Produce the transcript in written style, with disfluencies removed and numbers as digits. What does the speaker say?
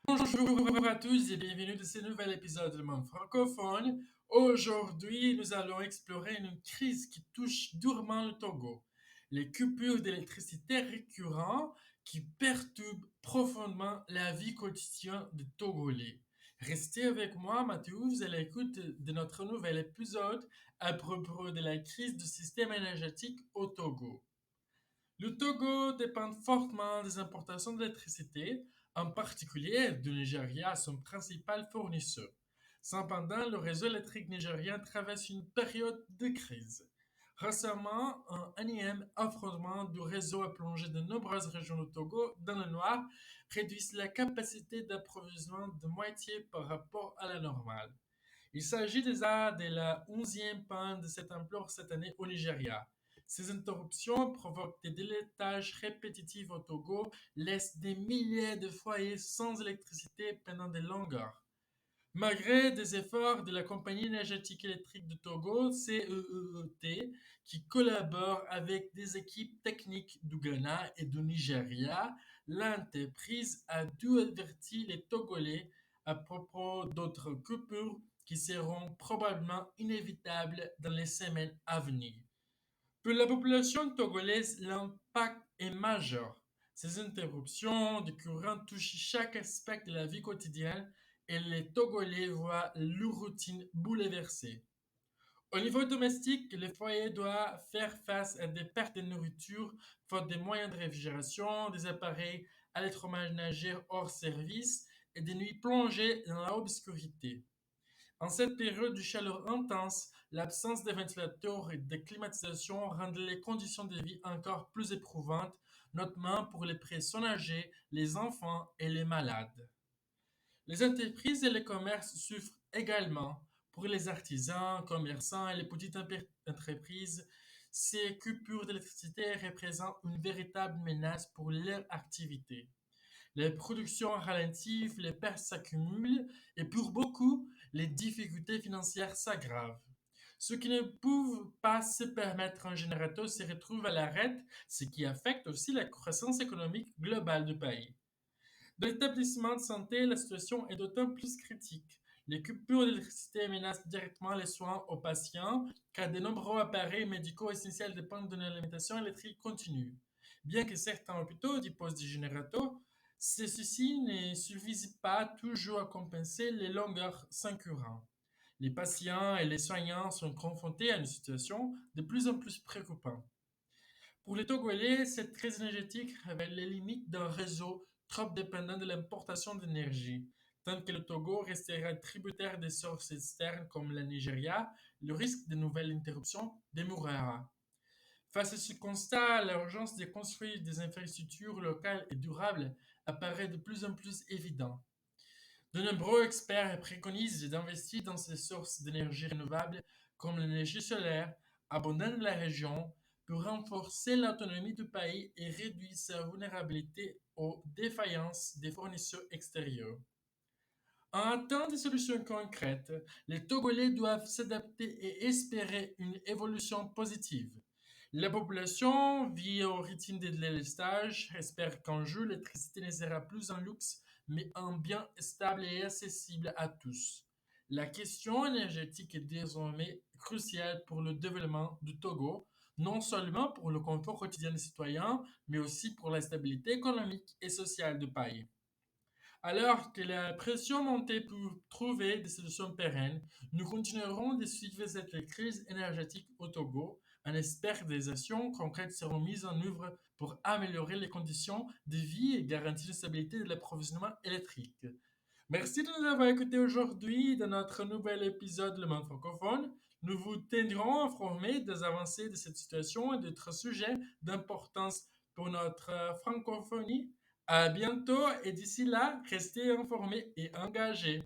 Bonjour à tous et bienvenue dans ce nouvel épisode de Monde francophone. Aujourd'hui, nous allons explorer une crise qui touche durement le Togo. Les coupures d'électricité récurrentes qui perturbent profondément la vie quotidienne des Togolais. Restez avec moi, Mathieu, à l'écoute de notre nouvel épisode à propos de la crise du système énergétique au Togo. Le Togo dépend fortement des importations d'électricité, en particulier du Nigeria, son principal fournisseur. Cependant, le réseau électrique nigérien traverse une période de crise. Récemment, un énième affrontement du réseau a plongé de nombreuses régions du Togo dans le noir, réduisant la capacité d'approvisionnement de moitié par rapport à la normale. Il s'agit déjà de la 11e panne de cette ampleur cette année au Nigeria. Ces interruptions provoquent des délestages répétitifs au Togo, laissent des milliers de foyers sans électricité pendant des longues heures. Malgré des efforts de la compagnie énergétique électrique du Togo, CEEET, qui collabore avec des équipes techniques du Ghana et du Nigeria, l'entreprise a dû avertir les Togolais à propos d'autres coupures qui seront probablement inévitables dans les semaines à venir. Pour la population togolaise, l'impact est majeur. Ces interruptions de courant touchent chaque aspect de la vie quotidienne et les Togolais voient leur routine bouleversée. Au niveau domestique, les foyers doivent faire face à des pertes de nourriture, faute de moyens de réfrigération, des appareils électroménagers hors service et des nuits plongées dans l'obscurité. En cette période de chaleur intense, l'absence de ventilateurs et de climatisation rend les conditions de vie encore plus éprouvantes, notamment pour les personnes âgées, les enfants et les malades. Les entreprises et les commerces souffrent également. Pour les artisans, commerçants et les petites entreprises, ces coupures d'électricité représentent une véritable menace pour leur activité. Les productions ralentissent, les pertes s'accumulent et pour beaucoup, les difficultés financières s'aggravent. Ceux qui ne peuvent pas se permettre un générateur se retrouvent à l'arrêt, ce qui affecte aussi la croissance économique globale du pays. Dans l'établissement de santé, la situation est d'autant plus critique. Les coupures d'électricité menacent directement les soins aux patients, car de nombreux appareils médicaux essentiels dépendent d'une alimentation électrique continue. Bien que certains hôpitaux disposent de générateurs, ceux-ci ne suffisent pas toujours à compenser les longueurs sans courant. Les patients et les soignants sont confrontés à une situation de plus en plus préoccupante. Pour les Togolais, cette crise énergétique révèle les limites d'un réseau trop dépendant de l'importation d'énergie. Tant que le Togo restera tributaire des sources externes comme le Nigeria, le risque de nouvelles interruptions demeurera. Face à ce constat, l'urgence de construire des infrastructures locales et durables apparaît de plus en plus évidente. De nombreux experts préconisent d'investir dans ces sources d'énergie renouvelables comme l'énergie solaire, abondante dans la région, pour renforcer l'autonomie du pays et réduire sa vulnérabilité aux défaillances des fournisseurs extérieurs. En attendant des solutions concrètes, les Togolais doivent s'adapter et espérer une évolution positive. La population vit au rythme de délestage, espère qu'un jour l'électricité ne sera plus un luxe, mais un bien stable et accessible à tous. La question énergétique est désormais cruciale pour le développement du Togo, non seulement pour le confort quotidien des citoyens, mais aussi pour la stabilité économique et sociale du pays. Alors que la pression montait pour trouver des solutions pérennes, nous continuerons de suivre cette crise énergétique au Togo en espérant que des actions concrètes seront mises en œuvre pour améliorer les conditions de vie et garantir la stabilité de l'approvisionnement électrique. Merci de nous avoir écoutés aujourd'hui dans notre nouvel épisode Le Monde francophone. Nous vous tiendrons informés des avancées de cette situation et d'autres sujets d'importance pour notre francophonie. À bientôt et d'ici là, restez informés et engagés.